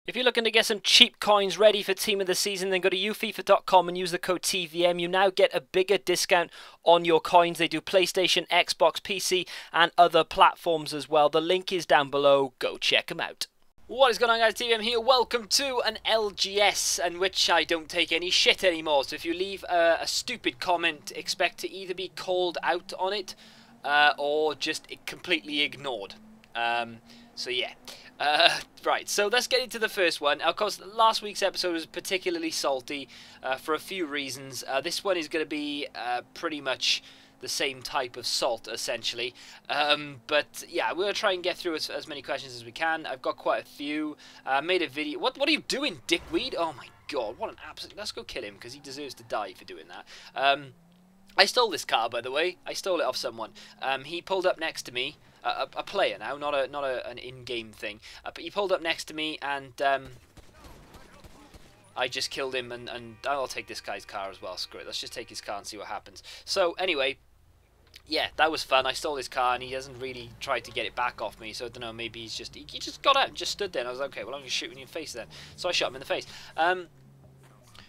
If you're looking to get some cheap coins ready for Team of the Season, then go to ufifa.com and use the code TVM. You now get a bigger discount on your coins. They do PlayStation, Xbox, PC, and other platforms as well. The link is down below. Go check them out. What is going on, guys? TVM here. Welcome to an LGS in which I don't take any shit anymore. So if you leave a stupid comment, expect to either be called out on it or just completely ignored. So yeah. Right, so let's get into the first one. Of course, last week's episode was particularly salty for a few reasons. This one is going to be pretty much the same type of salt, essentially. But yeah, we're going to try and get through as many questions as we can. I've got quite a few. Made a video. What are you doing, dickweed? Oh my god, what an absolute... Let's go kill him, because he deserves to die for doing that. I stole this car, by the way. I stole it off someone. He pulled up next to me. A player now, not an in-game thing. But he pulled up next to me, and I just killed him, and I'll take this guy's car as well. Screw it, let's just take his car and see what happens. So, anyway, yeah, that was fun. I stole his car, and he hasn't really tried to get it back off me, so I don't know, maybe he just got out and just stood there, and I was like, okay, well, I'm going to shoot him in the face then. So I shot him in the face.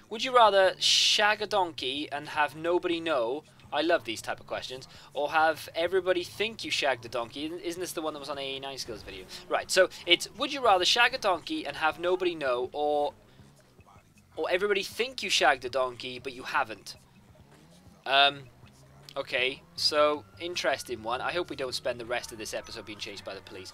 Would you rather shag a donkey and have nobody know... I love these type of questions. Or have everybody think you shagged a donkey. Isn't this the one that was on AA9 Skills video? Right, so it's, would you rather shag a donkey and have nobody know, or everybody think you shagged a donkey, but you haven't? Okay, so, interesting one. I hope we don't spend the rest of this episode being chased by the police.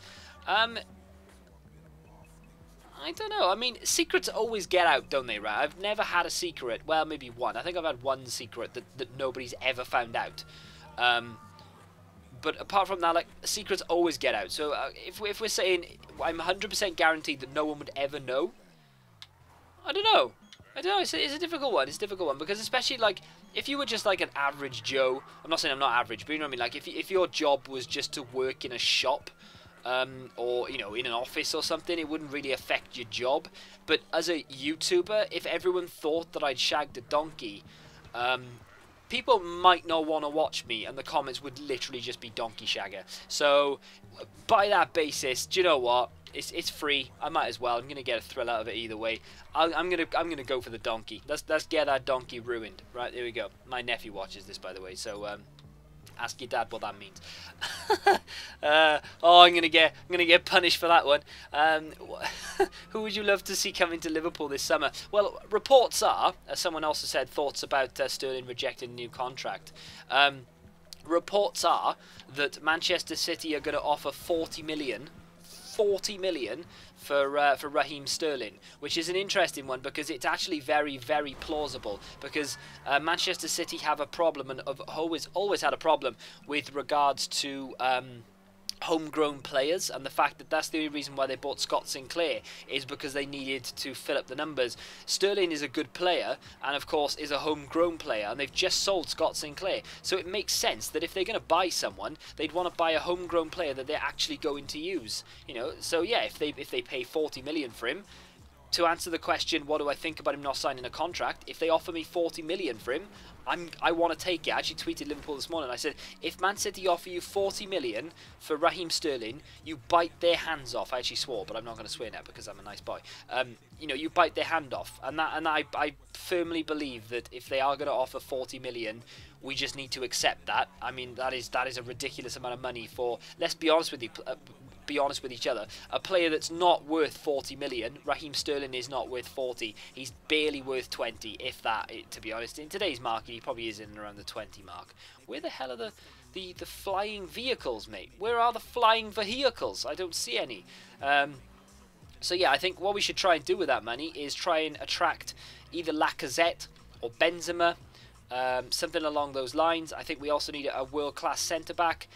I don't know. I mean, secrets always get out, don't they, right? I've never had a secret. Well, maybe one. I think I've had one secret that nobody's ever found out. But apart from that, like, secrets always get out. So if we're saying I'm 100% guaranteed that no one would ever know, I don't know. It's a difficult one. It's a difficult one because especially, like, if you were just, like, an average Joe... I'm not saying I'm not average, but you know what I mean? Like, if your job was just to work in a shop... or, you know, in an office or something, it wouldn't really affect your job. But as a YouTuber, if everyone thought that I'd shagged a donkey, people might not want to watch me, and the comments would literally just be donkey shagger. So, by that basis, do you know what? It's free. I might as well. I'm gonna get a thrill out of it either way. I'm gonna go for the donkey. Let's get that donkey ruined. Right, there we go. My nephew watches this, by the way, so ask your dad what that means. Oh, I'm gonna get punished for that one. Who would you love to see coming to Liverpool this summer? Well, reports are, as someone else has said, thoughts about Sterling rejecting a new contract. Reports are that Manchester City are going to offer 40 million for Raheem Sterling, which is an interesting one because it's actually very, very plausible because Manchester City have a problem and have always had a problem with regards to homegrown players, and the fact that that's the only reason why they bought Scott Sinclair is because they needed to fill up the numbers. Sterling is a good player and of course is a homegrown player, and they've just sold Scott Sinclair, so it makes sense that if they're going to buy someone, they'd want to buy a homegrown player that they're actually going to use, you know. So yeah, if they pay 40 million for him, to answer the question, what do I think about him not signing a contract? If they offer me 40 million for him, I want to take it. I actually tweeted Liverpool this morning. I said, if Man City offer you 40 million for Raheem Sterling, you bite their hands off. I actually swore, but I'm not going to swear now because I'm a nice boy. You know, you bite their hand off, and I firmly believe that if they are going to offer 40 million, we just need to accept that. I mean, that is a ridiculous amount of money for. Let's be honest with you. Be honest with each other. A player that's not worth 40 million, Raheem Sterling is not worth 40. He's barely worth 20, if that. To be honest, in today's market, he probably is in and around the 20 mark. Where the hell are the flying vehicles, mate? Where are the flying vehicles? I don't see any. So yeah, I think what we should try and do with that money is try and attract either Lacazette or Benzema. Something along those lines. I think we also need a world-class centre-back,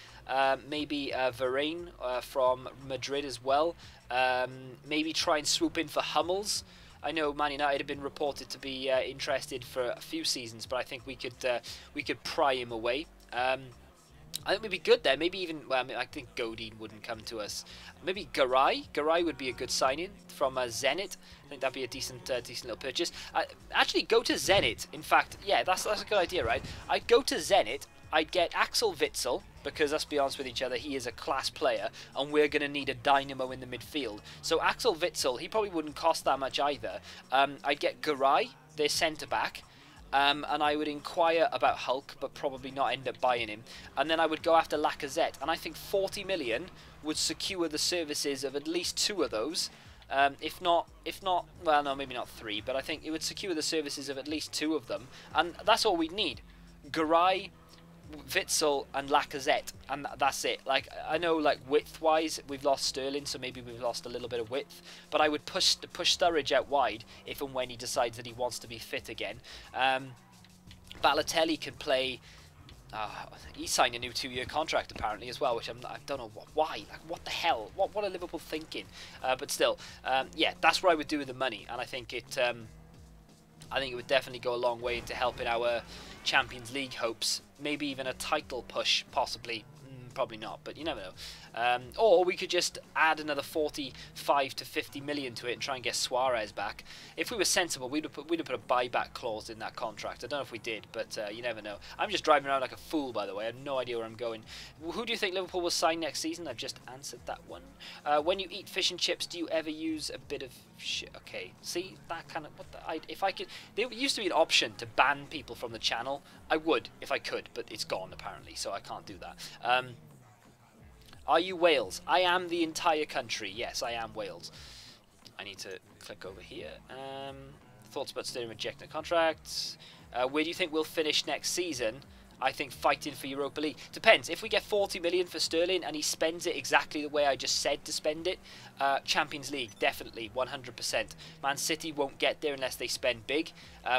maybe Varane from Madrid as well. Maybe try and swoop in for Hummels. I know Man United have been reported to be interested for a few seasons, but I think we could pry him away. I think we'd be good there. Maybe even, well, I mean, I think Godin wouldn't come to us. Maybe Garay. Garay would be a good signing from Zenit. I think that'd be a decent little purchase. Actually, go to Zenit. In fact, yeah, that's a good idea, right? I'd go to Zenit I'd get Axel Witsel, because let's be honest with each other, he is a class player, and we're going to need a dynamo in the midfield. So Axel Witsel, he probably wouldn't cost that much either. I'd get Garay, their centre-back, and I would inquire about Hulk, but probably not end up buying him. And then I would go after Lacazette, and I think 40 million would secure the services of at least 2 of those. If not, well, no, maybe not 3, but I think it would secure the services of at least 2 of them, and that's all we'd need. Garay, Witsel and Lacazette, and that's it. Like, I know, like, width-wise, we've lost Sterling, so maybe we've lost a little bit of width, but I would push Sturridge out wide if and when he decides that he wants to be fit again. Balotelli can play. He signed a new 2-year contract apparently as well, which I don't know why. Like, what the hell? What are Liverpool thinking? But still, yeah, that's what I would do with the money, and I think it would definitely go a long way into helping our Champions League hopes. Maybe even a title push, possibly. Probably not, but you never know. Or we could just add another 45 to 50 million to it and try and get Suarez back. If we were sensible, we'd have put a buyback clause in that contract. I don't know if we did, but you never know. I'm just driving around like a fool, by the way. I have no idea where I'm going. Who do you think Liverpool will sign next season? I've just answered that one. When you eat fish and chips, do you ever use a bit of shit? Okay, see that kind of if I could. There used to be an option to ban people from the channel. I would if I could, but it's gone apparently, so I can't do that. Are you Wales? I am the entire country. Yes, I am Wales. I need to click over here. Thoughts about Sterling rejecting the contract. Where do you think we'll finish next season? I think fighting for Europa League. Depends. If we get 40 million for Sterling and he spends it exactly the way I just said to spend it, Champions League, definitely, 100%. Man City won't get there unless they spend big,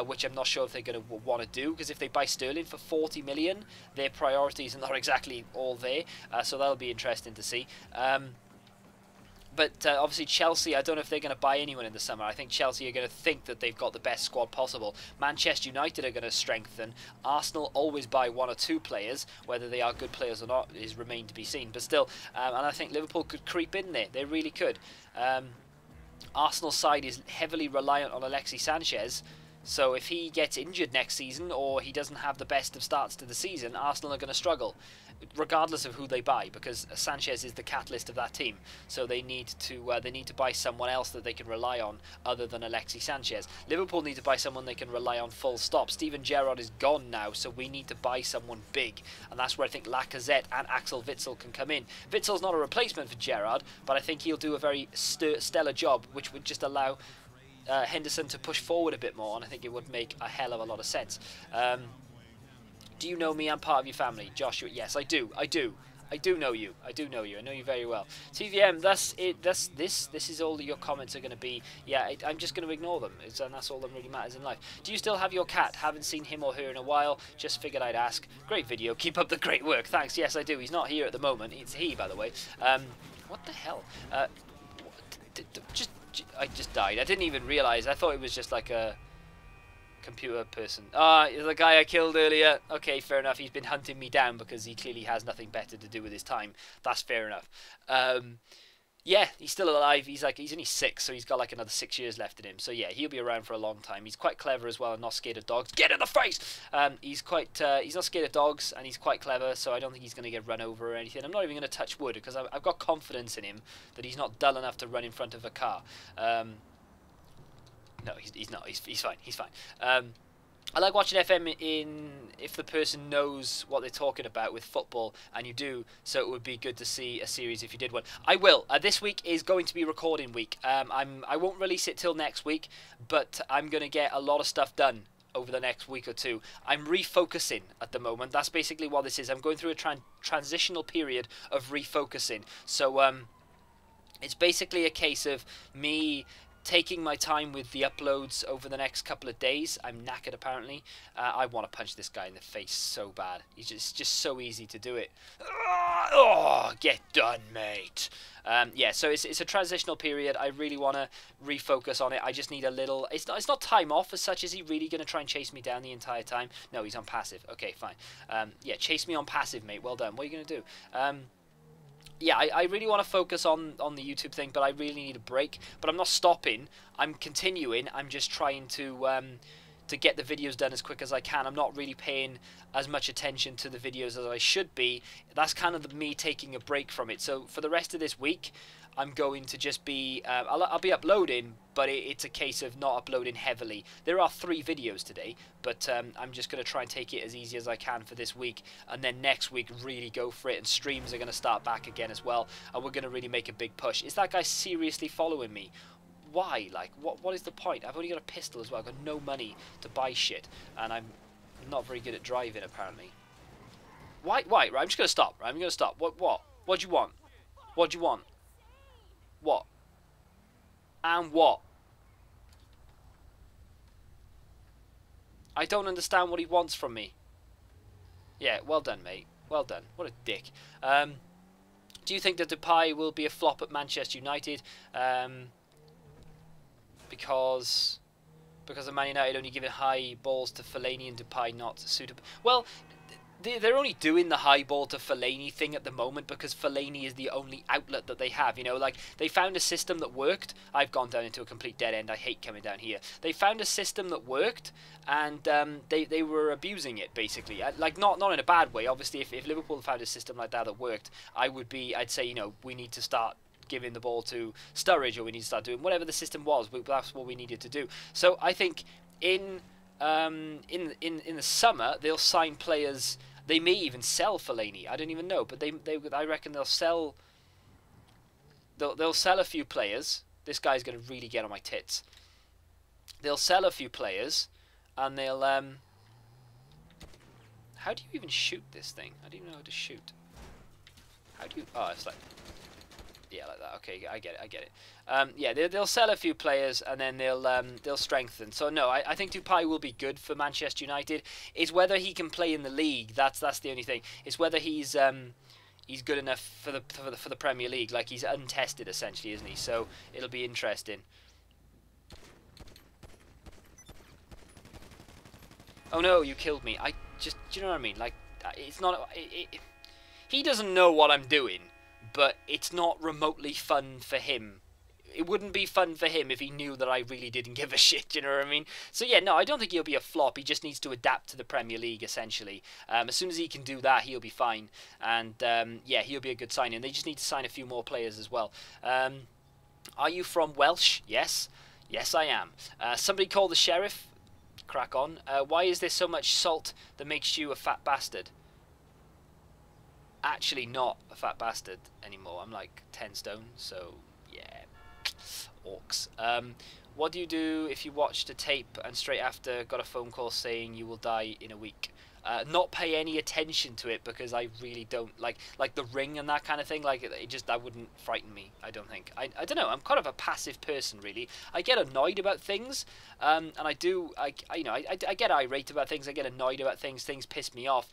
which I'm not sure if they're going to want to do, because if they buy Sterling for 40 million, their priorities are not exactly all there, so that'll be interesting to see. But obviously Chelsea, I don't know if they're going to buy anyone in the summer. I think Chelsea are going to think that they've got the best squad possible. Manchester United are going to strengthen. Arsenal always buy 1 or 2 players. Whether they are good players or not is remain to be seen. But still, and I think Liverpool could creep in there. They really could. Arsenal's side is heavily reliant on Alexis Sanchez. So if he gets injured next season or he doesn't have the best of starts to the season, Arsenal are going to struggle, regardless of who they buy, because Sanchez is the catalyst of that team. So they need to buy someone else that they can rely on other than Alexis Sanchez. Liverpool need to buy someone they can rely on full stop. Steven Gerrard is gone now, so we need to buy someone big, and that's where I think Lacazette and Axel Witsel can come in. Witsel's not a replacement for Gerrard, but I think he'll do a very stellar job, which would just allow Henderson to push forward a bit more, and I think it would make a hell of a lot of sense. Do you know me? I'm part of your family. Joshua, yes, I do. I do know you. I do know you. I know you very well. TVM, that's it. This is all your comments are going to be. Yeah, I'm just going to ignore them. And that's all that really matters in life. Do you still have your cat? Haven't seen him or her in a while. Just figured I'd ask. Great video. Keep up the great work. Thanks. Yes, I do. He's not here at the moment. It's he, by the way. What the hell? I just died. I didn't even realise. I thought it was just like a computer person. The guy I killed earlier. Okay, fair enough. He's been hunting me down because he clearly has nothing better to do with his time. That's fair enough. Yeah, he's still alive. He's only 6, so he's got like another 6 years left in him. So yeah, he'll be around for a long time. He's quite clever as well and not scared of dogs. Get in the face! He's not scared of dogs and he's quite clever, so I don't think he's going to get run over or anything. I'm not even going to touch wood because I've got confidence in him that he's not dull enough to run in front of a car. No, he's not. He's fine. He's fine. I like watching FM if the person knows what they're talking about with football, and you do, so it would be good to see a series if you did one. I will. This week is going to be recording week. I won't release it till next week, but I'm going to get a lot of stuff done over the next week or two. I'm refocusing at the moment. That's basically what this is. I'm going through a transitional period of refocusing. So it's basically a case of me taking my time with the uploads over the next couple of days. I'm knackered apparently. I want to punch this guy in the face so bad. It's just so easy to do it. Oh, get done, mate. Yeah, so it's a transitional period. I really want to refocus on it. I just need a little. It's not time off as such. Is he really going to try and chase me down the entire time? No, he's on passive. Okay, fine. Yeah, chase me on passive, mate. Well done. What are you going to do? Yeah, I really want to focus on the YouTube thing, but I really need a break. But I'm not stopping. I'm continuing. I'm just trying to to get the videos done as quick as I can. I'm not really paying as much attention to the videos as I should be. That's kind of me taking a break from it. So for the rest of this week, I'm going to just be, I'll be uploading, but it's a case of not uploading heavily. There are 3 videos today, but I'm just going to try and take it as easy as I can for this week, and then next week really go for it, and streams are going to start back again as well, and we're going to really make a big push. Is that guy seriously following me? Why? Like, what is the point? I've only got a pistol as well. I've got no money to buy shit, and I'm not very good at driving, apparently. Why? Right, I'm just going to stop. Right, I'm going to stop. What do you want? What do you want? What? And what? I don't understand what he wants from me. Yeah, well done, mate. Well done. What a dick. Do you think that Depay will be a flop at Manchester United? Because of Man United only giving high balls to Fellaini and Depay not suitable. Well, they're only doing the high ball to Fellaini thing at the moment because Fellaini is the only outlet that they have. You know, like, they found a system that worked. I've gone down into a complete dead end. I hate coming down here. They found a system that worked, and they were abusing it, basically. Like, not in a bad way. Obviously, if Liverpool found a system like that worked, I'd say, you know, we need to start giving the ball to Sturridge, or we need to start doing whatever the system was. That's what we needed to do. So I think in the summer they'll sign players. They may even sell Fellaini. I don't even know, but I reckon they'll sell a few players. This guy's going to really get on my tits. They'll sell a few players, and they'll how do you even shoot this thing? I don't even know how to shoot. How do you? Oh, it's like, yeah, like that. Okay, I get it. Yeah, they'll sell a few players, and then they'll strengthen. So no, I think Depay will be good for Manchester United. It's whether he can play in the league. That's the only thing. It's whether he's good enough for the Premier League. Like, he's untested essentially, isn't he? So it'll be interesting. Oh no, you killed me. Do you know what I mean? Like, it's not. He doesn't know what I'm doing, but it's not remotely fun for him. It wouldn't be fun for him if he knew that I really didn't give a shit, you know what I mean? So yeah, no, I don't think he'll be a flop. He just needs to adapt to the Premier League, essentially. As soon as he can do that, he'll be fine. And yeah, he'll be a good signing. They just need to sign a few more players as well. Are you from Welsh? Yes. Yes, I am. Somebody call the sheriff. Crack on. Why is there so much salt that makes you a fat bastard? Actually not a fat bastard anymore. I'm like 10 stone, so yeah. Orcs. What do you do if you watched a tape and straight after got a phone call saying you will die in a week? Not pay any attention to it, because I really don't like the Ring and that kind of thing. Like, that wouldn't frighten me. I don't think. I don't know. I'm kind of a passive person, really. I get annoyed about things, and I get irate about things. I get annoyed about things. Things piss me off.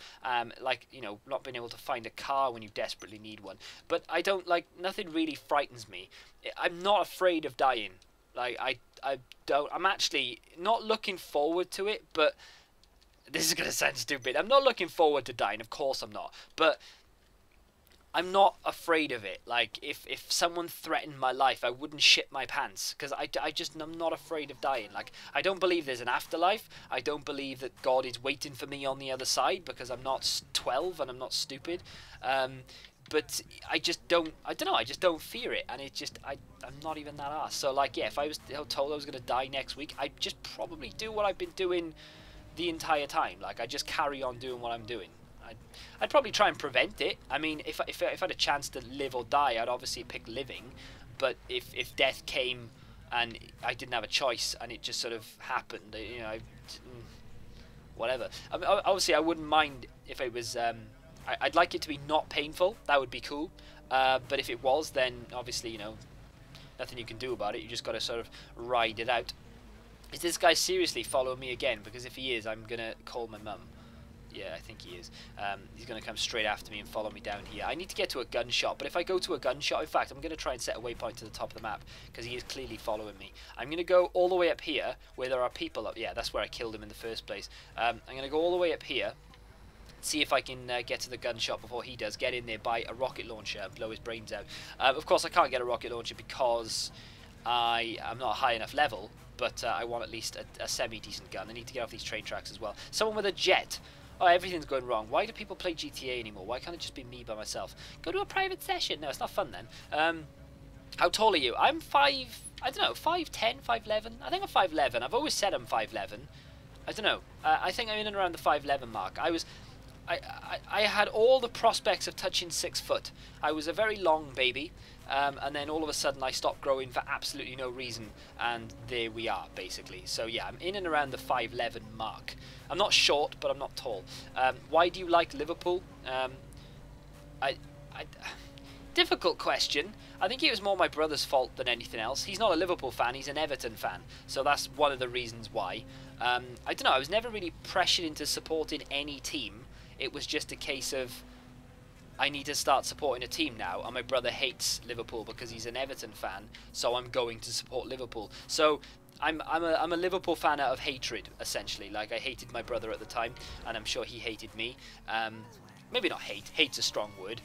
Like, you know, not being able to find a car when you desperately need one. But I don't, like, nothing really frightens me. I'm not afraid of dying. Like, I'm actually not looking forward to it, but this is going to sound stupid. I'm not looking forward to dying, of course I'm not. But I'm not afraid of it. Like, if someone threatened my life, I wouldn't shit my pants. Because I'm not afraid of dying. Like, I don't believe there's an afterlife. I don't believe that God is waiting for me on the other side, because I'm not 12 and I'm not stupid. But I just don't fear it. And I'm not even that arsed. So, like, yeah, if I was told I was going to die next week, I'd just probably do what I've been doing the entire time. Like, I just carry on doing what I'm doing. I'd probably try and prevent it. I mean, if I had a chance to live or die, I'd obviously pick living. But if death came and I didn't have a choice and it just sort of happened, you know, whatever. I mean, obviously, I wouldn't mind if it was. I'd like it to be not painful. That would be cool. But if it was, then obviously, you know, nothing you can do about it. You just got to sort of ride it out. Is this guy seriously following me again? Because if he is, I'm going to call my mum. Yeah, I think he is. He's going to come straight after me and follow me down here. I need to get to a gun shot, but if I go to a gun shot, in fact, I'm going to try and set a waypoint to the top of the map, because he is clearly following me. I'm going to go all the way up here, where there are people up. Yeah, that's where I killed him in the first place. I'm going to go all the way up here, see if I can get to the gun shot before he does. Get in there, buy a rocket launcher, and blow his brains out. Of course, I can't get a rocket launcher because I'm not a high enough level, but I want at least a semi-decent gun. I need to get off these train tracks as well. Someone with a jet. Oh, everything's going wrong. Why do people play GTA anymore? Why can't it just be me by myself? Go to a private session. No, it's not fun then. How tall are you? I'm 5... I don't know, 5'10", 5'11". I think I'm 5'11". I've always said I'm 5'11". I don't know. I think I'm in and around the 5'11" mark. I had all the prospects of touching 6 foot. I was a very long baby, and then all of a sudden I stopped growing for absolutely no reason, and there we are, basically. So yeah, I'm in and around the 5'11" mark. I'm not short, but I'm not tall. Why do you like Liverpool? Difficult question. I think it was more my brother's fault than anything else. He's not a Liverpool fan, he's an Everton fan. So that's one of the reasons why. I don't know, I was never really pressured into supporting any team. It was just a case of, I need to start supporting a team now, and my brother hates Liverpool because he's an Everton fan, so I'm going to support Liverpool. So I'm a Liverpool fan out of hatred, essentially. Like, I hated my brother at the time, and I'm sure he hated me. Maybe not hate. Hate's a strong word.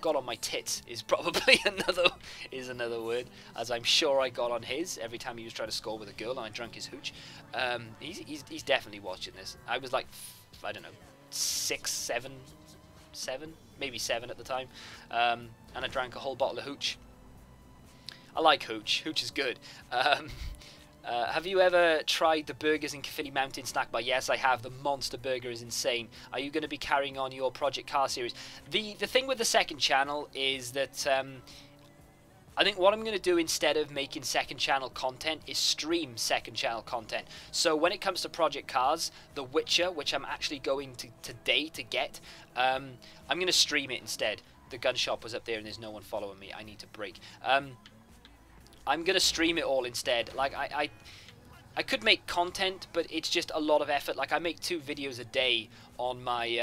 Got on my tits is probably another word, as I'm sure I got on his every time he was trying to score with a girl and I drank his hooch. He's definitely watching this. I was like, I don't know, 6, 7, maybe 7 at the time, and I drank a whole bottle of hooch. I like hooch. Hooch is good. Have you ever tried the burgers in Caerphilly Mountain Snack Bar? Yes, I have. The Monster Burger is insane. Are you going to be carrying on your Project Car series? The thing with the second channel is that I think what I'm going to do instead of making second channel content is stream second channel content. So when it comes to Project Cars, The Witcher, which I'm actually going to today to get, I'm going to stream it instead. The gun shop was up there and there's no one following me. I need to break. I'm going to stream it all instead. Like, I could make content, but it's just a lot of effort. Like, I make 2 videos a day on my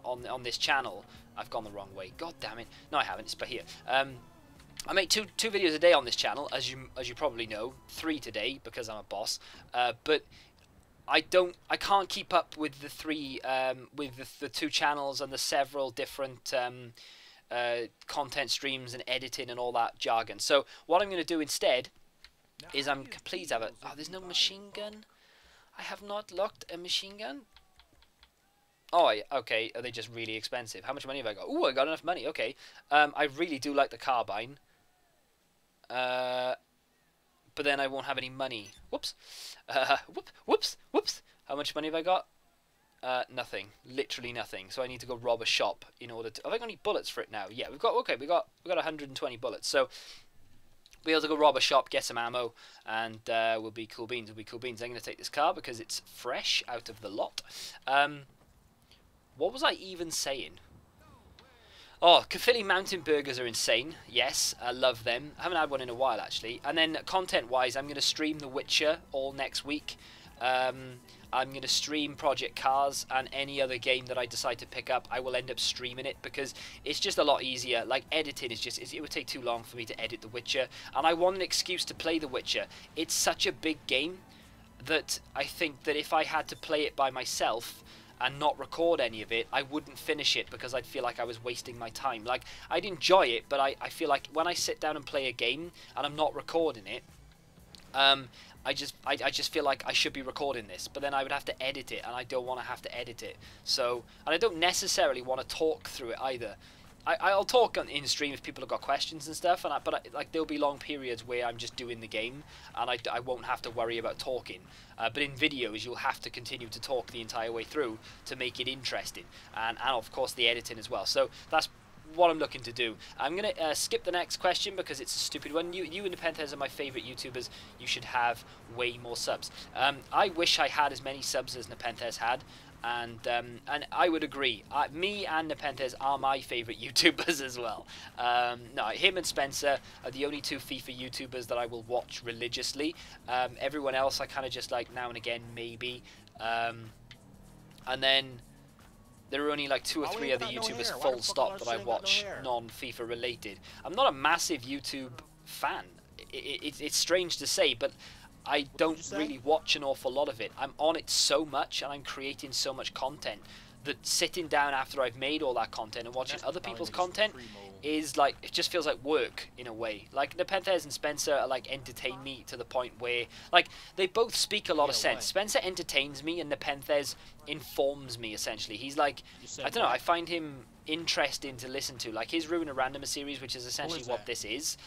on this channel. I've gone the wrong way. God damn it. No, I haven't. It's by here. I make two videos a day on this channel, as you probably know. 3 today because I'm a boss. But I can't keep up with the 3 with the 2 channels and the several different content streams and editing and all that jargon. So what I'm going to do instead is please have it. Oh, there's no machine gun. I have not locked a machine gun. Oh, okay. Are they just really expensive? How much money have I got? Ooh, I got enough money. Okay. I really do like the carbine. But then I won't have any money. Whoops. Whoops. How much money have I got? Nothing. Literally nothing. So I need to go rob a shop in order to... Have I got any bullets for it now? Yeah, we got 120 bullets. So we'll be able to go rob a shop, get some ammo, and we'll be cool beans. I'm going to take this car because it's fresh out of the lot. What was I even saying? Oh, Caerphilly Mountain Burgers are insane. Yes, I love them. I haven't had one in a while, actually. And then content-wise, I'm going to stream The Witcher all next week. I'm going to stream Project Cars, and any other game that I decide to pick up, I will end up streaming it because it's just a lot easier. Like, editing is just, it would take too long for me to edit The Witcher, and I want an excuse to play The Witcher. It's such a big game that I think that if I had to play it by myself and not record any of it, I wouldn't finish it because I'd feel like I was wasting my time. Like, I'd enjoy it, but I feel like when I sit down and play a game and I'm not recording it, I just feel like I should be recording this, but then I would have to edit it, and I don't want to have to edit it. So, and I don't necessarily want to talk through it either. I'll talk in stream if people have got questions and stuff, but like there'll be long periods where I'm just doing the game, and I won't have to worry about talking. But in videos, you'll have to continue to talk the entire way through to make it interesting, and of course the editing as well. So that's what I'm looking to do. I'm going to skip the next question because it's a stupid one. You and Nepenthes are my favourite YouTubers. You should have way more subs. I wish I had as many subs as Nepenthes had, and I would agree. Me and Nepenthes are my favourite YouTubers as well. No, him and Spencer are the only 2 FIFA YouTubers that I will watch religiously. Everyone else I kind of just like now and again, maybe. And then there are only like 2 or 3 other YouTubers full stop that I watch non-FIFA related. I'm not a massive YouTube fan. It's strange to say, but I don't really watch an awful lot of it. I'm on it so much and I'm creating so much content that sitting down after I've made all that content and watching other people's content is like, it just feels like work in a way. Like Nepenthes and Spencer are like entertain me to the point where like they both speak a lot of sense. Spencer entertains me and Nepenthes informs me essentially. He's like, I don't know, I find him interesting to listen to. Like his Ruin a Random series, which is essentially what this is,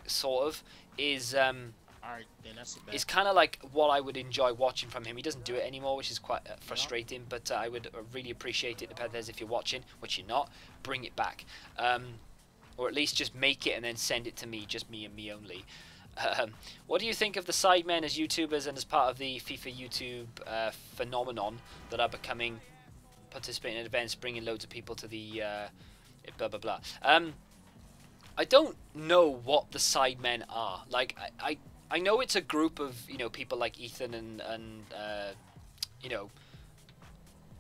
sort of, is it's kind of like what I would enjoy watching from him. He doesn't do it anymore, which is quite frustrating, but I would really appreciate it, Nepenthes, if you're watching, which you're not, bring it back. Or at least just make it and then send it to me, just me and me only. What do you think of the Sidemen as YouTubers and as part of the FIFA YouTube phenomenon that are becoming, participating in events, bringing loads of people to the blah blah blah? I don't know what the Sidemen are. Like I know it's a group of, you know, people like Ethan and you know,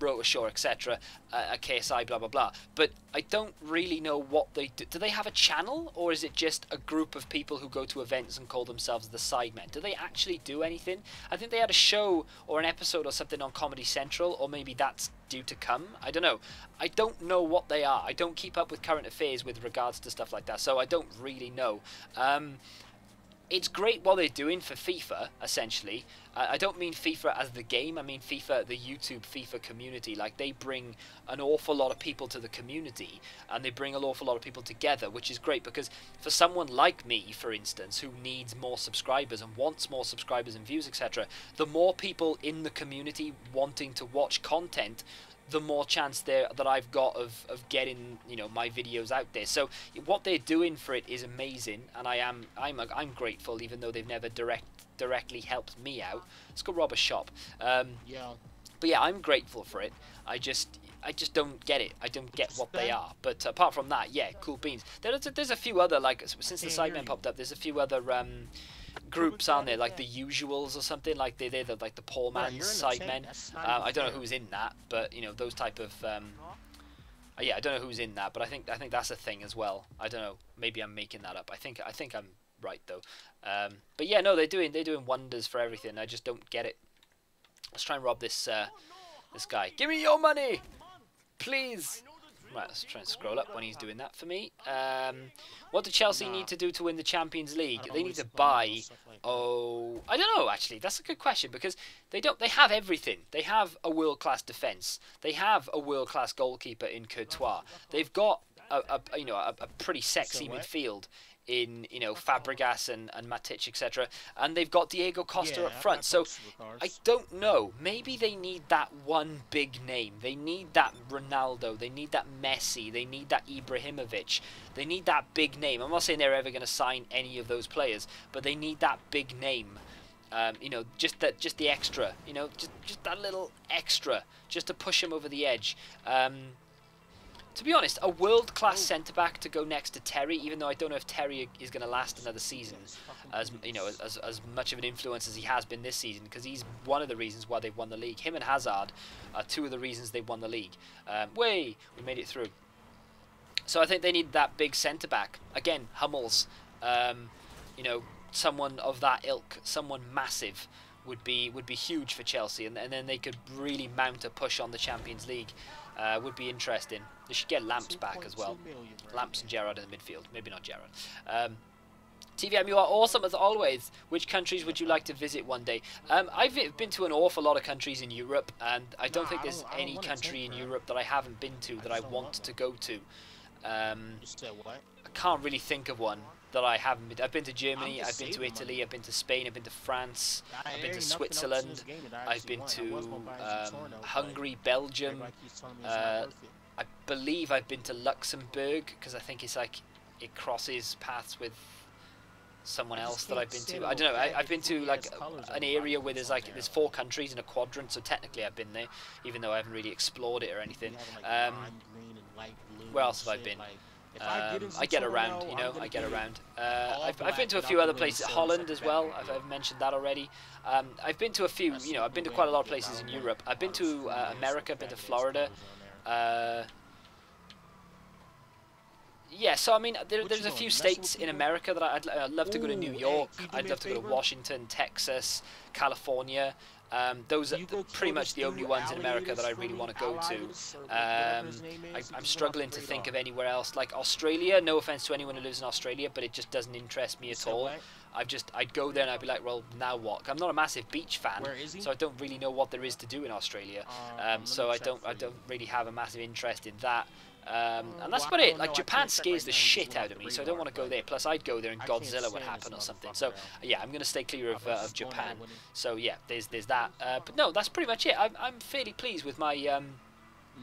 Rotoshaw, etc., KSI, blah blah blah. But I don't really know what they do. Do they have a channel, or is it just a group of people who go to events and call themselves the Sidemen? Do they actually do anything? I think they had a show or an episode or something on Comedy Central, or maybe that's due to come. I don't know. I don't know what they are. I don't keep up with current affairs with regards to stuff like that, so I don't really know. It's great what they're doing for FIFA, essentially. I don't mean FIFA as the game, I mean FIFA, the YouTube FIFA community. Like, they bring an awful lot of people to the community, and they bring an awful lot of people together, which is great, because for someone like me, for instance, who needs more subscribers and wants more subscribers and views, etc., the more people in the community wanting to watch content, the more chance there that I've got of getting, you know, my videos out there. So what they're doing for it is amazing, and I'm grateful, even though they've never directly helped me out. Let's go rob a shop. But yeah, I'm grateful for it. I just don't get it. I don't get what they are. But apart from that, yeah, cool beans. There's a few other, like, since the Sidemen popped up, there's a few other groups on there, like the Usuals or something. Like they're the, like the poor man's Sidemen. I don't know who's in that, but you know, those type of yeah, I don't know who's in that, but I think that's a thing as well. I don't know, maybe I'm making that up. I think I'm right though. But yeah, no, they're doing wonders for everything. I just don't get it. Let's try and rob this this guy. Give me your money, please. Right, let's try and scroll up when he's doing that for me. What do Chelsea need to do to win the Champions League? They need to buy... Oh, I don't know, actually. That's a good question, because they have everything. They have a world-class defence. They have a world-class goalkeeper in Courtois. They've got a pretty sexy midfield in, you know, Fabregas and Matic, etc. And they've got Diego Costa up front. So I don't know. Maybe they need that one big name. They need that Ronaldo. They need that Messi. They need that Ibrahimovic. They need that big name. I'm not saying they're ever going to sign any of those players, but they need that big name. You know, just the extra. You know, just that little extra, just to push them over the edge. To be honest, a world-class centre-back to go next to Terry, even though I don't know if Terry is going to last another season, as you know, as much of an influence as he has been this season, because he's one of the reasons why they've won the league. Him and Hazard are two of the reasons they've won the league. We made it through. So I think they need that big centre-back. Again, Hummels, you know, someone of that ilk, someone massive would be huge for Chelsea, and then they could really mount a push on the Champions League. Would be interesting. They should get Lamps back as well. Lamps and Gerrard in the midfield. Maybe not Gerrard. TVM, you are awesome as always. Which countries would you like to visit one day? I've been to an awful lot of countries in Europe, and I don't think there's any country in Europe that I haven't been to that I want to go to. I can't really think of one that I haven't been to. I've been to Germany, I've been to Italy, I've been to Spain, I've been to France, I've been to Switzerland, I've been to Hungary, Belgium, I believe I've been to Luxembourg, because I think it's like, it crosses paths with someone else that I've been to. I don't know, I've been to like an area where there's 4 countries in a quadrant, so technically I've been there, even though I haven't really explored it or anything. Where else have I been? I get around, you know, I get around. I've been to a few other places, Holland as well, I've mentioned that already. I've been to a few, you know, I've been to quite a lot of places in Europe. I've been to America, I've been to Florida. yeah, so I mean, there's a few states in America that I'd love to go to. New York. I'd love to go to Washington, Texas, California. Those are pretty much the only ones in America that I really want to go to. I'm struggling to think of anywhere else. Like Australia, no offense to anyone who lives in Australia, but it just doesn't interest me at all. I'd go there and I'd be like, well, now what? I'm not a massive beach fan, so I don't really know what there is to do in Australia. So I don't really have a massive interest in that. And that's about it. Like, Japan scares the shit out of me, so I don't want to go there. Plus, I'd go there and Godzilla would happen or something. So yeah, I'm gonna stay clear of Japan. So yeah, there's that. But no, that's pretty much it. I'm fairly pleased with my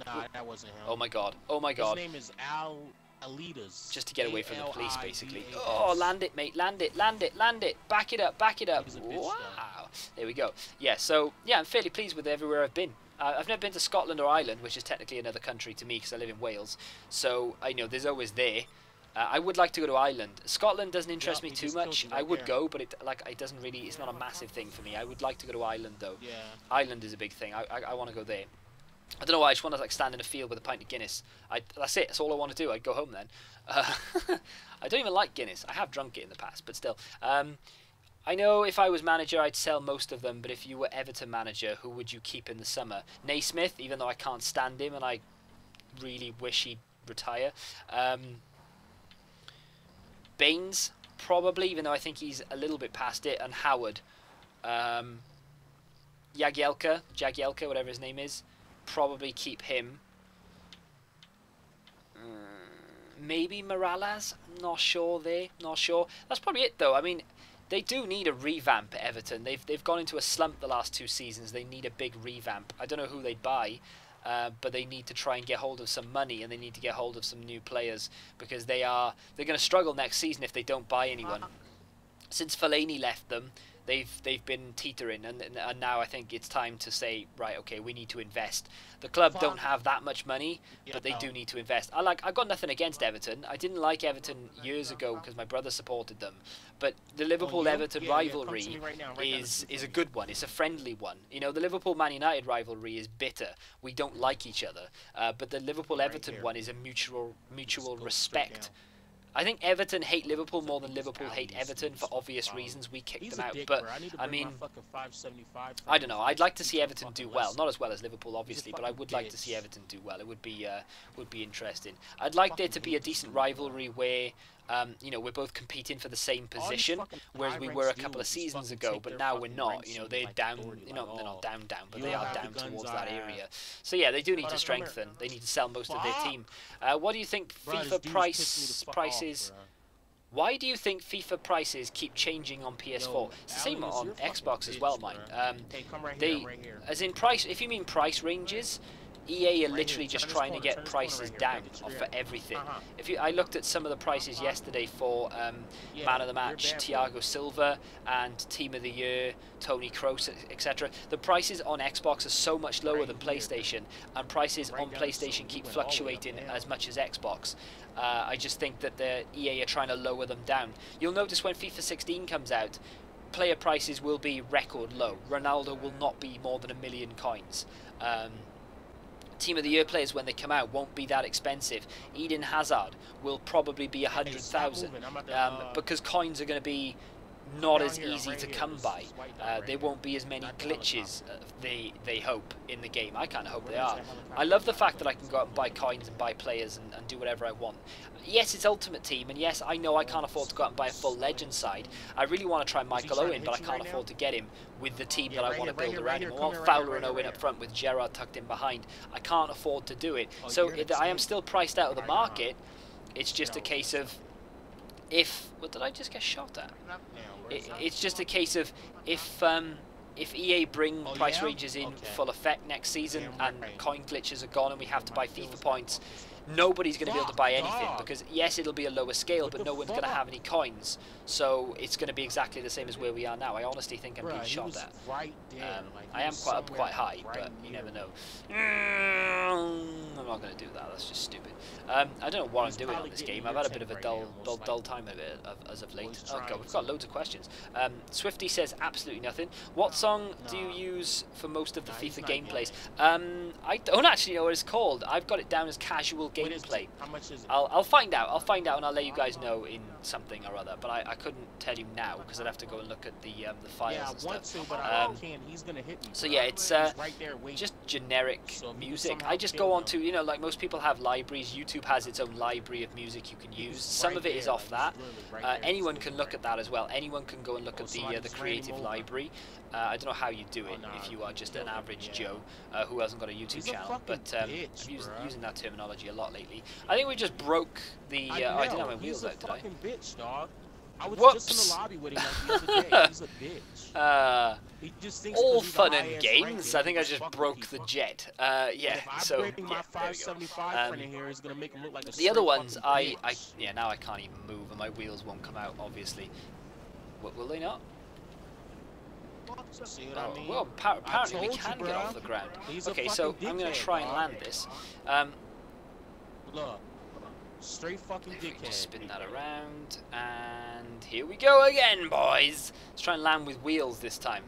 Nah, that wasn't him. Oh my god. Oh my god. His name is Alitas. Just to get away from the police, basically. Oh, land it, mate. Land it, land it, land it. Back it up, back it up. Wow. There we go. Yeah, so, yeah, I'm fairly pleased with everywhere I've been. I've never been to Scotland or Ireland, which is technically another country to me because I live in Wales. So, I know there's always there. I would like to go to Ireland. Scotland doesn't interest me too much. I would go, but it doesn't really. It's not a massive thing for me. I would like to go to Ireland though. Yeah. Ireland is a big thing. I want to go there. I don't know why. I just want to like stand in a field with a pint of Guinness. That's it. That's all I want to do. I'd go home then. I don't even like Guinness. I have drunk it in the past, but still. I know if I was manager, I'd sell most of them. But if you were Everton manager, who would you keep in the summer? Naismith, even though I can't stand him and I really wish he'd retire. Baines, probably, even though I think he's a little bit past it. And Howard. Jagielka, whatever his name is. Probably keep him. Maybe Morales. Not sure there. Not sure. That's probably it though. I mean, they do need a revamp at Everton. They've gone into a slump the last 2 seasons. They need a big revamp. I don't know who they'd buy, but they need to try and get hold of some money, and they need to get hold of some new players because they're going to struggle next season if they don't buy anyone. Since Fellaini left them, they've been teetering, and now I think it's time to say, right, okay, we need to invest. The club don't have that much money, but they do need to invest. I've got nothing against Everton. I didn't like Everton years ago because my brother supported them, but the Liverpool-Everton rivalry is a good one. It's a friendly one. You know, the Liverpool-Man United rivalry is bitter. We don't like each other, but the Liverpool-Everton one is a mutual respect. I think Everton hate Liverpool more than Liverpool hate Everton for obvious reasons. We kicked them out, but I mean, I don't know. I'd like to see Everton do well, not as well as Liverpool, obviously, but I would like to see Everton do well. It would be interesting. I'd like there to be a decent rivalry where you know, we're both competing for the same position, whereas we were a couple of seasons ago, but now we're not. You know, they're down. You know, they're not down, but they are down towards that area. So yeah, they do need to strengthen. They need to sell most of their team. What do you think FIFA prices? Why do you think FIFA prices keep changing on PS4? It's the same on Xbox as well, mine. As in price. If you mean price ranges, EA are literally just trying to get prices down for everything. I looked at some of the prices yesterday for Man of the Match, Thiago Silva, and Team of the Year, Toni Kroos, etc. The prices on Xbox are so much lower than PlayStation, and prices on PlayStation keep fluctuating as much as Xbox. I just think that the EA are trying to lower them down. You'll notice when FIFA 16 comes out, player prices will be record low. Ronaldo will not be more than 1 million coins. Team of the Year players, when they come out, won't be that expensive. Eden Hazard will probably be 100,000 because coins are going to be not as easy to come by. There won't be as many glitches, they hope, in the game. I kind of hope they are. I love the fact that I can go out and buy coins and buy players and do whatever I want. Yes, it's Ultimate Team, and yes, I know I can't afford to go out and buy a full Legend side. I really want to try Michael Owen, but I can't afford to get him with the team that I want to build around him. I want Fowler and Owen up front with Gerrard tucked in behind. I can't afford to do it. So I am still priced out of the market. It's just a case of what did I just get shot at? It's just a case of if EA bring price ranges in full effect next season and coin glitches are gone and we have to buy FIFA points, nobody's going to be able to buy anything because yes, it'll be a lower scale, but no one's going to have any coins, so it's going to be exactly the same as where we are now. I honestly think I'm being shot at. I am quite high, but you never know. I'm not going to do that. That's just stupid. I don't know what I'm doing on this game. I've had a bit of a dull time of it as of late. Oh god, we've got loads of questions. Swifty says absolutely nothing. What song do you use for most of the FIFA gameplays? I don't actually know what it's called. I've got it down as Casual gameplay. How much is it? I'll find out. I'll find out and I'll let you guys know in something or other. But I couldn't tell you now because I'd have to go and look at the files yeah, and I want stuff. to, but I can't. He's gonna hit me. So yeah, it's right there just generic so music. I just go on to, you know, like most people have libraries. YouTube has its own library of music you can use. Some of it is off that. Anyone can look at that as well. Anyone can go and look at the creative library. I don't know how you do it if you are just an average Joe who hasn't got a YouTube channel, but I'm using that terminology a lot lately. I think we just broke the. I didn't have my wheels out, did I? Bitch, dog. I was Whoops. just in the lobby with him like the other day. He's a bitch. He just thinks all fun and games. I think I just broke the jet. Yeah. So yeah, there we go. The other ones, yeah, now I can't even move and my wheels won't come out. Obviously, will they not? Oh, well, apparently we can get off the ground. Okay, so I'm going to try and land this. Look, straight fucking dickhead. Just spin that around, and here we go again, boys. Let's try and land with wheels this time.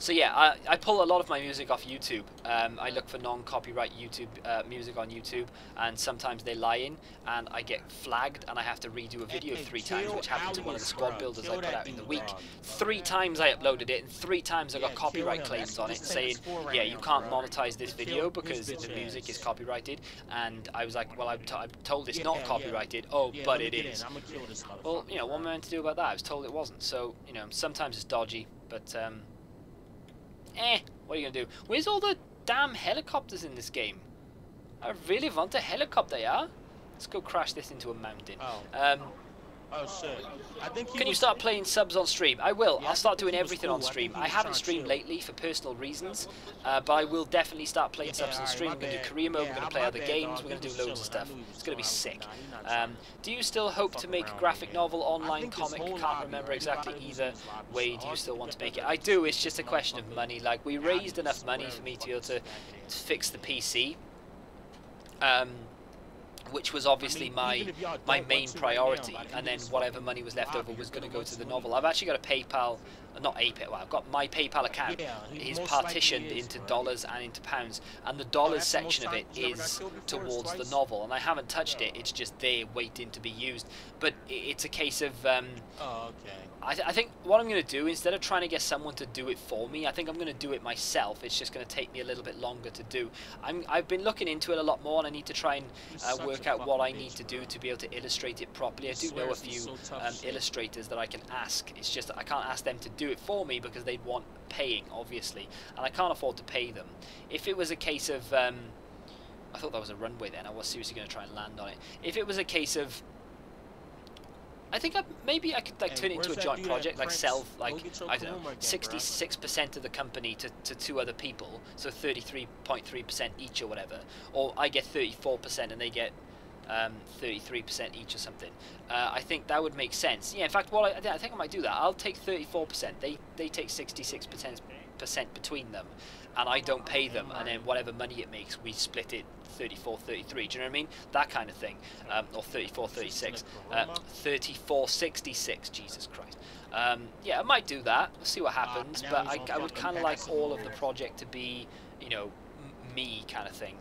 So yeah, I pull a lot of my music off YouTube. I look for non-copyright YouTube music on YouTube, and sometimes they lie in, and I get flagged, and I have to redo a video 3 times, which happened to one of the squad builders I put out in the week. 3 times I uploaded it, and 3 times I got copyright claims on it, saying, yeah, you can't monetize this video because the music is copyrighted. And I was like, well, I'm told it's not copyrighted. Oh, but it is. Well, you know, what am I meant to do about that? I was told it wasn't. So, you know, sometimes it's dodgy, but what are you gonna do? Where's all the damn helicopters in this game? I really want a helicopter, yeah? Let's go crash this into a mountain. Oh shit. I think can you start playing subs on stream? I will. I'll start doing everything on stream. I haven't streamed lately for personal reasons, but I will definitely start playing subs on stream. We're going to do career mode, we're going to play other games, we're going to do loads of stuff. It's going to be sick. Do you still hope to make a graphic novel, online comic? Can't remember exactly either way. Do you still want to make it? I do. It's just a question of money. Like, we raised enough money for me to be able to fix the PC. Which was obviously my main priority, and then whatever money was left over was going to go to the novel. I've actually got a PayPal, not a PayPal, I've got my PayPal account is partitioned into dollars and into pounds, and the dollars section of it is towards the novel, and I haven't touched it. It's just there waiting to be used. But it's a case of I think what I'm going to do, instead of trying to get someone to do it for me, I think I'm going to do it myself. It's just going to take me a little bit longer to do. I've been looking into it a lot more, and I need to try and work out what I need to do to be able to illustrate it properly. I do know a few illustrators that I can ask. It's just that I can't ask them to do it for me because they'd want paying, obviously, and I can't afford to pay them. If it was a case of I thought that was a runway then. I was seriously going to try and land on it. If it was a case of, I think maybe I could like turn it into a joint project, like sell like, I don't know, 66% of the company to 2 other people, so 33.3% each or whatever, or I get 34% and they get 33% each or something. I think that would make sense. Yeah, in fact, I think I might do that. I'll take 34%. They take 66% between them, and I don't pay them, and then whatever money it makes, we split it 34, 33. Do you know what I mean? That kind of thing. Or 34, 36. 34, 66. Jesus Christ. Yeah, I might do that. We'll see what happens. But I would kind of like all of the project to be, you know, me kind of thing.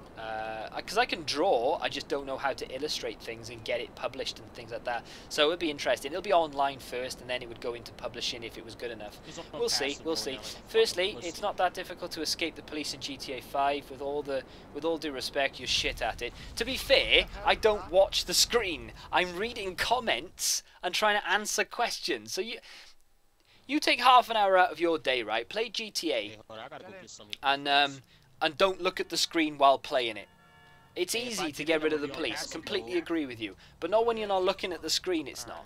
Because I can draw, I just don't know how to illustrate things and get it published and things like that. So it would be interesting. It'll be online first, and then it would go into publishing if it was good enough. We'll see. We'll see. Firstly, it's not that difficult to escape the police in GTA 5. With all due respect, you're shit at it. To be fair, I don't watch the screen. I'm reading comments and trying to answer questions. So you take half an hour out of your day, right? Play GTA, and don't look at the screen while playing it. It's easy to get rid of the police, completely agree with you, but not when you're not looking at the screen, it's not.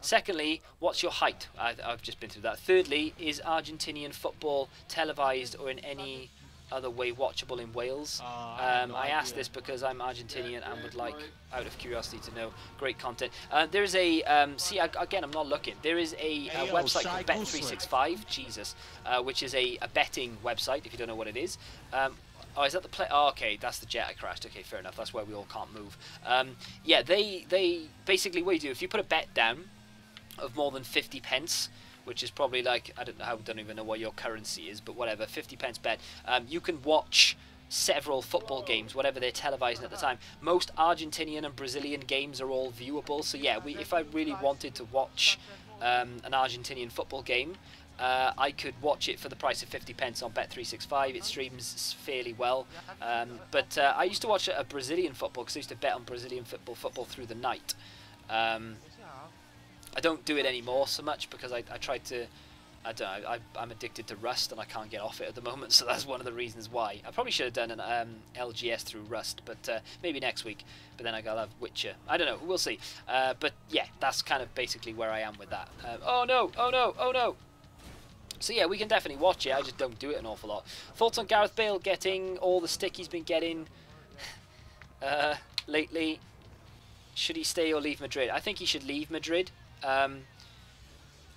Secondly, what's your height? I've just been through that. Thirdly, is Argentinian football televised or in any other way watchable in Wales? I ask this because I'm Argentinian and would like, out of curiosity, to know. Great content. There is a, again, I'm not looking. There is a website called Bet365, Jesus, which is a betting website, if you don't know what it is. Oh, is that the play? Oh, okay, that's the jet I crashed. Okay, fair enough. That's why we all can't move. Yeah, they basically, what you do, if you put a bet down of more than 50 pence, which is probably like, I don't even know what your currency is, but whatever, 50 pence bet, you can watch several football games, whatever they're televising at the time. Most Argentinian and Brazilian games are all viewable. So yeah, if I really wanted to watch an Argentinian football game, I could watch it for the price of 50p on Bet365. It streams fairly well. But I used to watch a Brazilian football because I used to bet on Brazilian football through the night. I don't do it anymore so much because I tried to. I don't know, I'm addicted to Rust and I can't get off it at the moment, so that's one of the reasons why. I probably should have done an LGS through Rust, but maybe next week. But then I'll have Witcher. I don't know, we'll see. But yeah, that's kind of basically where I am with that. Oh no, oh no, oh no! So yeah, we can definitely watch it, I just don't do it an awful lot. Thoughts on Gareth Bale getting all the stick he's been getting lately? Should he stay or leave Madrid? I think he should leave Madrid.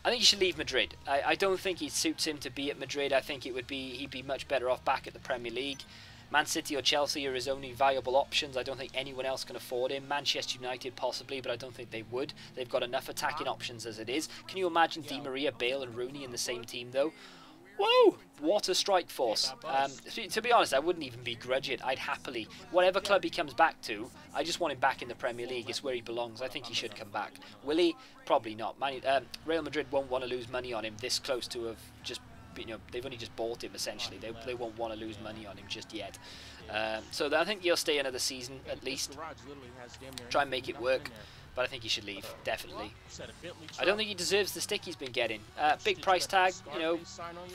I think he should leave Madrid. I don't think it suits him to be at Madrid. I think he'd be much better off back at the Premier League. Man City or Chelsea are his only viable options. I don't think anyone else can afford him. Manchester United possibly, but I don't think they would. They've got enough attacking options as it is. Can you imagine Di Maria, Bale and Rooney in the same team though? Whoa! What a strike force. To be honest, I wouldn't even begrudge it. I'd happily, whatever club he comes back to, I just want him back in the Premier League. It's where he belongs. I think he should come back. Will he? Probably not. Real Madrid won't want to lose money on him this close to have just, they've only just bought him essentially. They won't want to lose money on him just yet. So I think he'll stay another season at least. Try and make it work. But I think he should leave, definitely. I don't think he deserves the stick he's been getting. Big price tag,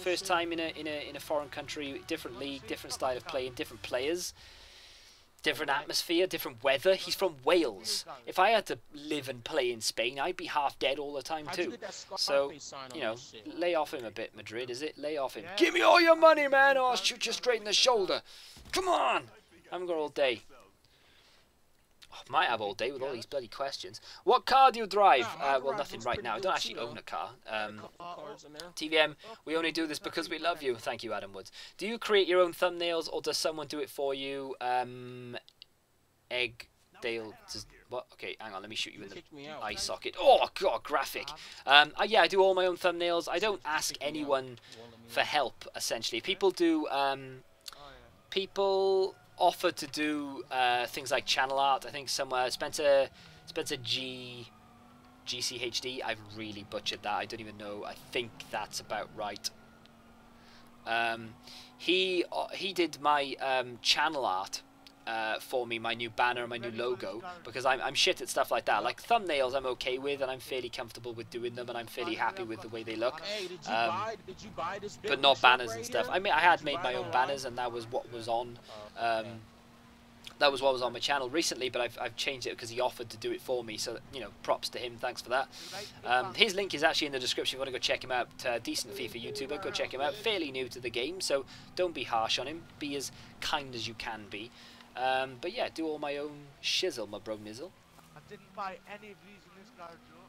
first time in a foreign country, different league, different style of playing, different players, different atmosphere, different weather. He's from Wales. If I had to live and play in Spain, I'd be half dead all the time too. So, lay off him a bit, Madrid, is it? Lay off him. Give me all your money, man, or I'll shoot you straight in the shoulder. Come on! I haven't got all day. Might have all day with all these bloody questions. What car do you drive? Well, nothing right now. I don't actually own a car. TVM, we only do this because we love you. Thank you, Adam Woods. Do you create your own thumbnails or does someone do it for you? Eggdale, what? Okay, hang on. Let me shoot you in the eye socket. Oh, God, graphic. Yeah, I do all my own thumbnails. I don't ask anyone for help, essentially. People do... people... offer to do things like channel art. I think somewhere Spencer GCHD. I've really butchered that. I don't even know. I think that's about right. He did my channel art for me, my new banner, my new logo, because I'm shit at stuff like that. Like thumbnails, I'm okay with, and I'm fairly comfortable with doing them, and I'm fairly happy with the way they look. But not banners and stuff. I mean, I had made my own banners, and that was what was on. That was what was on my channel recently, but I've changed it because he offered to do it for me. So props to him. Thanks for that. His link is actually in the description. If you want to go check him out, decent FIFA YouTuber, go check him out. Fairly new to the game, so don't be harsh on him. Be as kind as you can be. But yeah, do all my own shizzle, my bro nizzle. I didn't buy any of these in this car, Joe.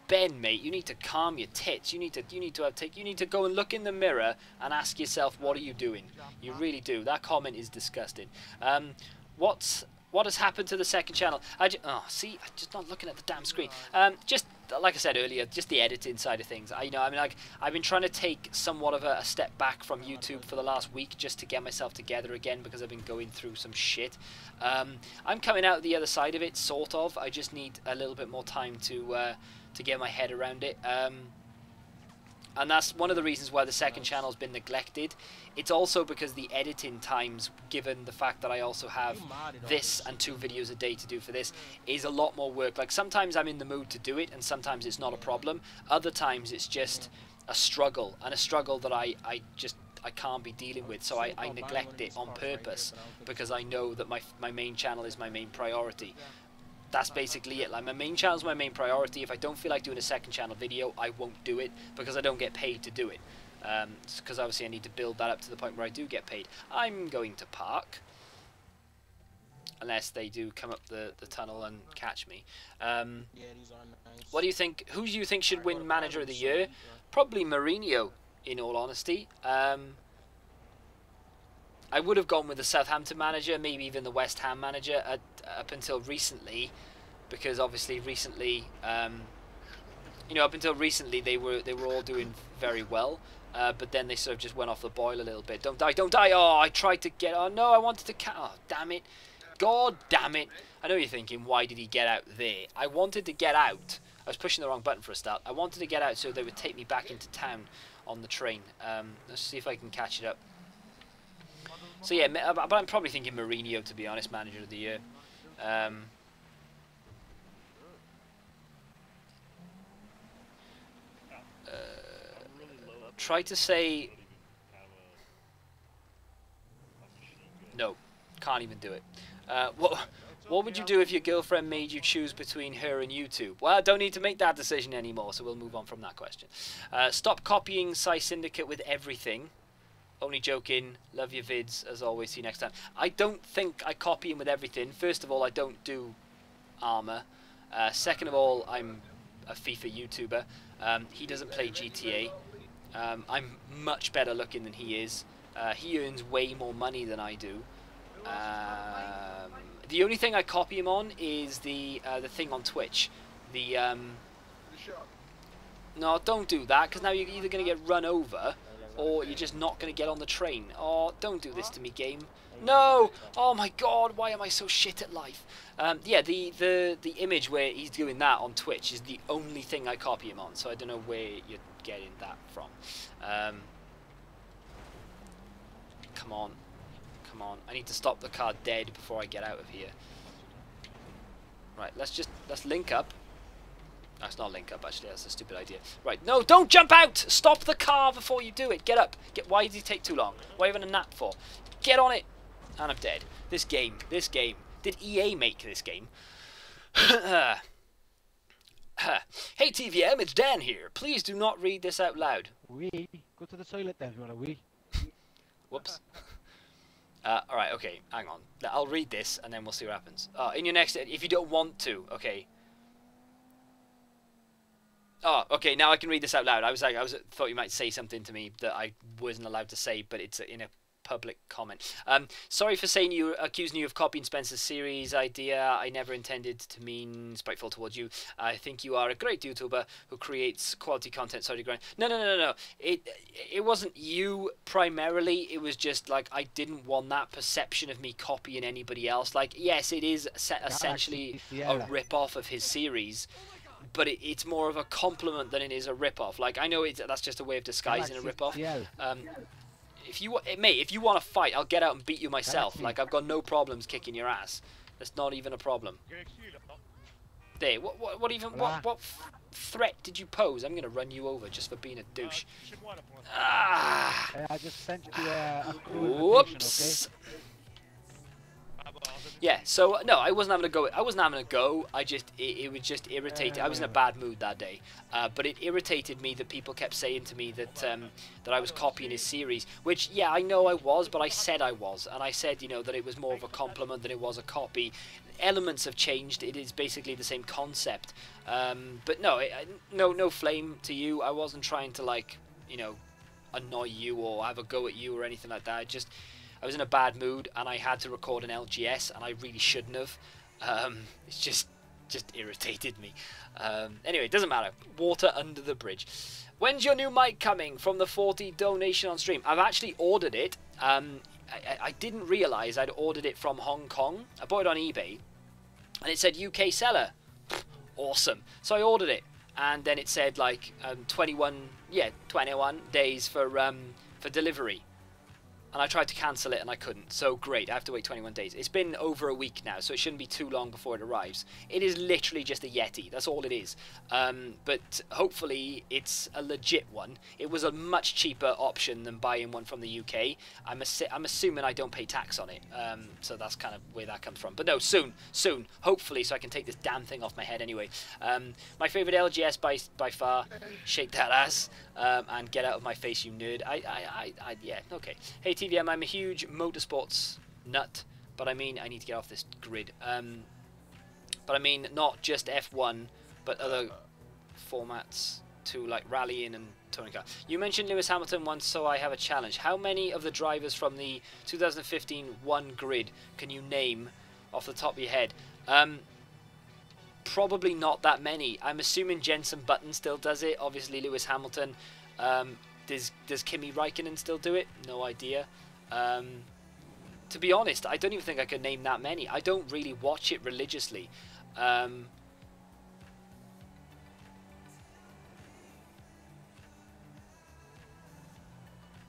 Ben, mate, you need to calm your tits. You need to go and look in the mirror and ask yourself, what are you doing? You really do. That comment is disgusting. What has happened to the second channel? I'm just not looking at the damn screen. Just like I said earlier, just the editing side of things. I've been trying to take somewhat of a step back from YouTube for the last week just to get myself together again because I've been going through some shit. I'm coming out the other side of it, sort of. I just need a little bit more time to get my head around it. And that's one of the reasons why the second channel's been neglected. It's also because the editing times, given the fact that I also have this and 2 videos a day to do for this, is a lot more work. Like sometimes I'm in the mood to do it and sometimes it's not a problem. Other times it's just a struggle, and a struggle that I can't be dealing with, so I neglect it on purpose because I know that my main channel is my main priority. That's basically it. Like, my main channel is my main priority. If I don't feel like doing a second channel video, I won't do it because I don't get paid to do it. Because obviously I need to build that up to the point where I do get paid. I'm going to park, unless they do come up the tunnel and catch me. What do you think? Who do you think should win Manager of the Year? Probably Mourinho, in all honesty. I would have gone with the Southampton manager, maybe even the West Ham manager up until recently, because obviously recently, up until recently they were all doing very well. But then they sort of just went off the boil a little bit. Don't die, don't die! Oh, I tried to get... Oh, no, I wanted to... Oh, damn it. God damn it. I know you're thinking, why did he get out there? I wanted to get out. I was pushing the wrong button for a start. I wanted to get out so they would take me back into town on the train. Let's see if I can catch it up. So yeah, but I'm probably thinking Mourinho, to be honest, manager of the year. Try to say... No, can't even do it. What would you do if your girlfriend made you choose between her and YouTube? Well, I don't need to make that decision anymore, so we'll move on from that question. Stop copying Syndicate with everything. Only joking. Love your vids, as always. See you next time. I don't think I copy him with everything. First of all, I don't do armor. Second of all, I'm a FIFA YouTuber. He doesn't play GTA. I'm much better looking than he is. He earns way more money than I do. The only thing I copy him on is the thing on Twitch. No, don't do that, because now you're either going to get run over, or you're just not going to get on the train. Oh, don't do this to me, game. No! Oh my god, why am I so shit at life? Yeah, the image where he's doing that on Twitch is the only thing I copy him on, so I don't know where you're getting that from. Come on. Come on. I need to stop the car dead before I get out of here. Right, let's link up. That's not link up, actually. That's a stupid idea. Right, no, don't jump out! Stop the car before you do it. Get up. Why did he take too long? Why are you having a nap for? Get on it! And I'm dead. This game. Did EA make this game? Hey TVM, it's Dan here. Please do not read this out loud. We go to the toilet then if you want to wee. Whoops. Alright, okay, hang on. I'll read this and then we'll see what happens. In your next... If you don't want to, okay. Oh, okay, now I can read this out loud. I thought you might say something to me that I wasn't allowed to say, but it's in a public comment. Sorry for saying accusing you of copying Spencer's series idea. I never intended to mean spiteful towards you. I think you are a great YouTuber who creates quality content. Sorry to grind. No. It wasn't you primarily. It was just like I didn't want that perception of me copying anybody else. Like, yes, it is essentially a rip-off of his series, but it's more of a compliment than it is a rip-off. Like, I know that's just a way of disguising a rip-off. If you want to fight, I'll get out and beat you myself. Like, I've got no problems kicking your ass. That's not even a problem. There, what threat did you pose? I'm gonna run you over just for being a douche. I just sent you a whoops. Okay? Yeah, so no, I wasn't having a go. It was just irritating. I was in a bad mood that day, but it irritated me that people kept saying to me that that I was copying his series. Which, yeah, I know I was, but I said I was, and I said, you know, that it was more of a compliment than it was a copy. Elements have changed. It is basically the same concept, but no, no flame to you. I wasn't trying to, like, you know, annoy you or have a go at you or anything like that. I was in a bad mood and I had to record an LGS and I really shouldn't have. It's just irritated me. Anyway, it doesn't matter. Water under the bridge. When's your new mic coming from the 40 donation on stream? I've actually ordered it. I didn't realise I'd ordered it from Hong Kong. I bought it on eBay and it said UK seller. Awesome. So I ordered it and then it said like 21 days for delivery. And I tried to cancel it and I couldn't. So great, I have to wait 21 days. It's been over a week now, so it shouldn't be too long before it arrives. It is literally just a Yeti, that's all it is. But hopefully it's a legit one. It was a much cheaper option than buying one from the UK. I'm assuming I don't pay tax on it. So that's kind of where that comes from. But no, soon, hopefully, so I can take this damn thing off my head anyway. My favourite LGS by far, shake that ass, and get out of my face, you nerd. Yeah, okay. Hey TVM, I'm a huge motorsports nut, but I mean, I need to get off this grid. But I mean, not just F1, but other formats too, like rallying and touring car. You mentioned Lewis Hamilton once, so I have a challenge. How many of the drivers from the 2015 one grid can you name off the top of your head? Probably not that many. I'm assuming Jenson Button still does it. Obviously, Lewis Hamilton. Does Kimi Räikkönen still do it? No idea. To be honest, I don't even think I could name that many. I don't really watch it religiously.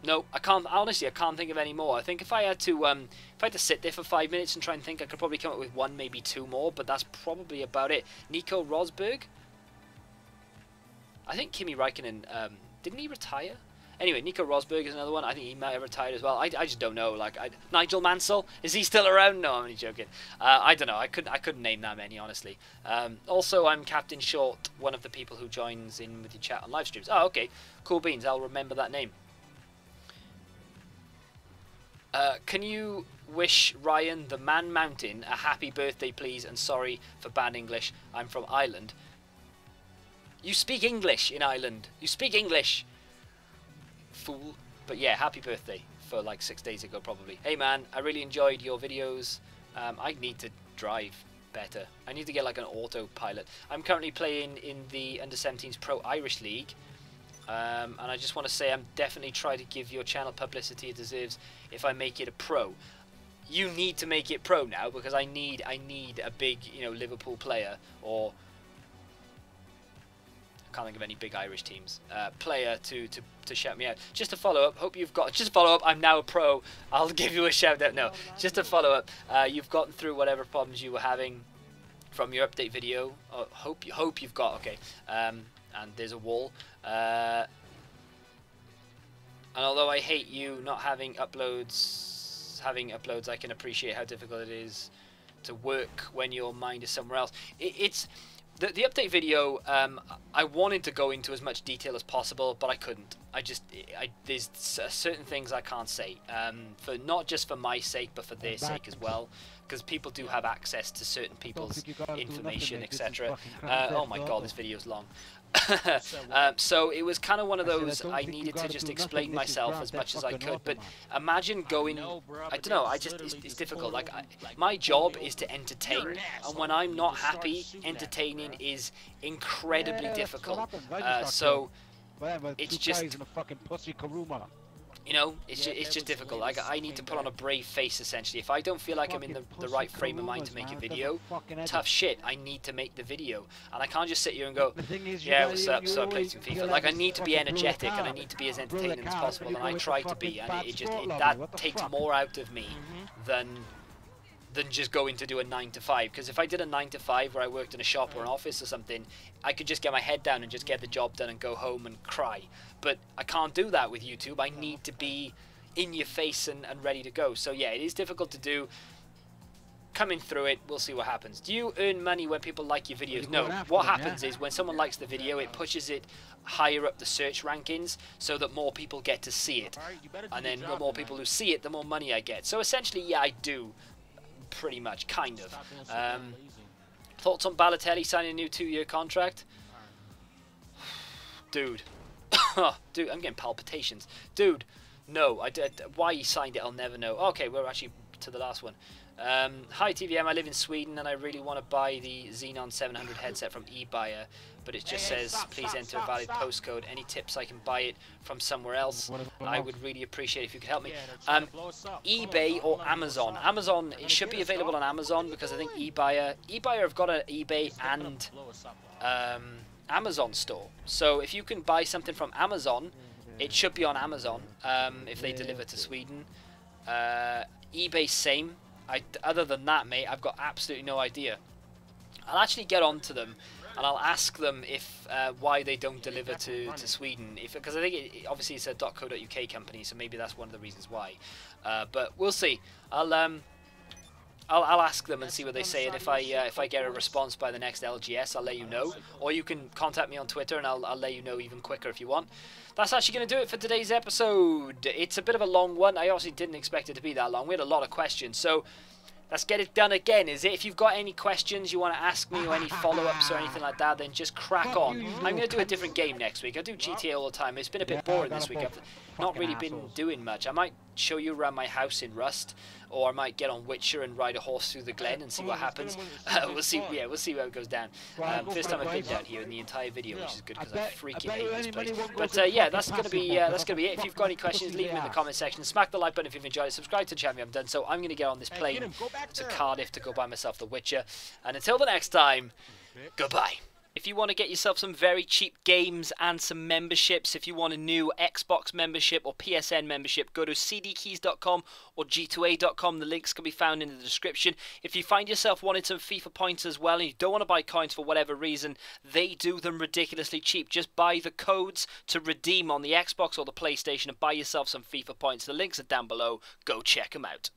No, I can't. Honestly, I can't think of any more. I think if I had to sit there for 5 minutes and try and think, I could probably come up with one, maybe two more. But that's probably about it. Nico Rosberg. I think Kimi Räikkönen. Didn't he retire? Anyway, Nico Rosberg is another one. I think he might have retired as well. I just don't know. Like Nigel Mansell, is he still around? No, I'm only joking. I don't know. I couldn't name that many, honestly. Also, I'm Captain Short, one of the people who joins in with your chat on live streams. Oh, okay, cool beans. I'll remember that name. Can you wish Ryan the Man Mountain a happy birthday, please? And sorry for bad English. I'm from Ireland. You speak English in Ireland. You speak English. Fool. But yeah, happy birthday for like 6 days ago probably. Hey man, I really enjoyed your videos. I need to drive better. I need to get like an autopilot. I'm currently playing in the Under-17s Pro Irish League. And I just want to say I'm definitely trying to give your channel publicity it deserves if I make it a pro. You need to make it pro now because I need a big, you know, Liverpool player or I can't think of any big Irish teams. Player to shout me out. Just to follow up, hope you've got. Just follow up. I'm now a pro. I'll give you a shout out. No, just to follow up. You've gotten through whatever problems you were having from your update video. Hope you've got okay. And there's a wall. And although I hate you not having uploads, I can appreciate how difficult it is to work when your mind is somewhere else. It's the update video. I wanted to go into as much detail as possible, but I couldn't. There's certain things I can't say. For not just for my sake, but for their sake as well. Because people do have access to certain people's information, etc. Oh my god, this video's long. So it was kind of one of those, I needed to just explain myself as much as I could, but imagine going, I don't know, it's difficult. Like my job is to entertain, and when I'm not happy, entertaining is incredibly difficult. So it's just, you know, it's just difficult. Like I need to put on a brave face essentially. If I don't feel like I'm in the right frame of mind to make a video, tough shit, I need to make the video, and I can't just sit here and go, yeah, what's up, so I played some FIFA. Like I need to be energetic and I need to be as entertaining as possible, and I try to be, and that takes more out of me than just going to do a 9 to 5. Because if I did a 9 to 5 where I worked in a shop or an office or something, I could just get my head down and just get the job done and go home and cry. But I can't do that with YouTube. I need to be in your face and ready to go. So yeah, it is difficult to do. Coming through it, we'll see what happens. Do you earn money when people like your videos? No. What happens is when someone likes the video, it pushes it higher up the search rankings so that more people get to see it. And then the more people who see it, the more money I get. So essentially, yeah, I do. Pretty much, kind of. Thoughts on Balotelli signing a new 2-year contract? Dude. Dude, I'm getting palpitations. Dude, no. Why he signed it, I'll never know. Okay, we're actually to the last one. Hi TVM, I live in Sweden and I really want to buy the Xenon 700 headset from eBuyer, but it just says please enter a valid postcode. Any tips I can buy it from somewhere else? I would really appreciate if you could help me. eBay or Amazon? Amazon, it should be available on Amazon because I think eBuyer have got an eBay and Amazon store. So if you can buy something from Amazon, it should be on Amazon if they deliver to Sweden. eBay, same. Other than that, mate, I've got absolutely no idea. I'll actually get on to them and I'll ask them if why they don't deliver to Sweden. Because I think obviously it's a .co.uk company, so maybe that's one of the reasons why. But we'll see. I'll ask them and see what they say, and if I get a response by the next LGS, I'll let you know. Or you can contact me on Twitter, and I'll let you know even quicker if you want. That's actually going to do it for today's episode. It's a bit of a long one. I obviously didn't expect it to be that long. We had a lot of questions, so let's get it done again. If you've got any questions you want to ask me or any follow-ups or anything like that, then just crack on. I'm going to do a different game next week. I do GTA all the time. It's been a bit boring this week. not really been doing much. I might show you around my house in Rust, or I might get on Witcher and ride a horse through the glen and see what happens. We'll see. Yeah, we'll see where it goes down. First time I've been down here in the entire video, which is good because I freaking hate this place. But yeah, that's gonna be it. If you've got any questions, leave them in the comment section. Smack the like button if you've enjoyed it. Subscribe to the channel if you haven't done so. I'm gonna get on this plane to Cardiff to go buy myself The Witcher. And until the next time, goodbye. If you want to get yourself some very cheap games and some memberships, if you want a new Xbox membership or PSN membership, go to cdkeys.com or g2a.com. The links can be found in the description. If you find yourself wanting some FIFA points as well and you don't want to buy coins for whatever reason, they do them ridiculously cheap. Just buy the codes to redeem on the Xbox or the PlayStation and buy yourself some FIFA points. The links are down below. Go check them out.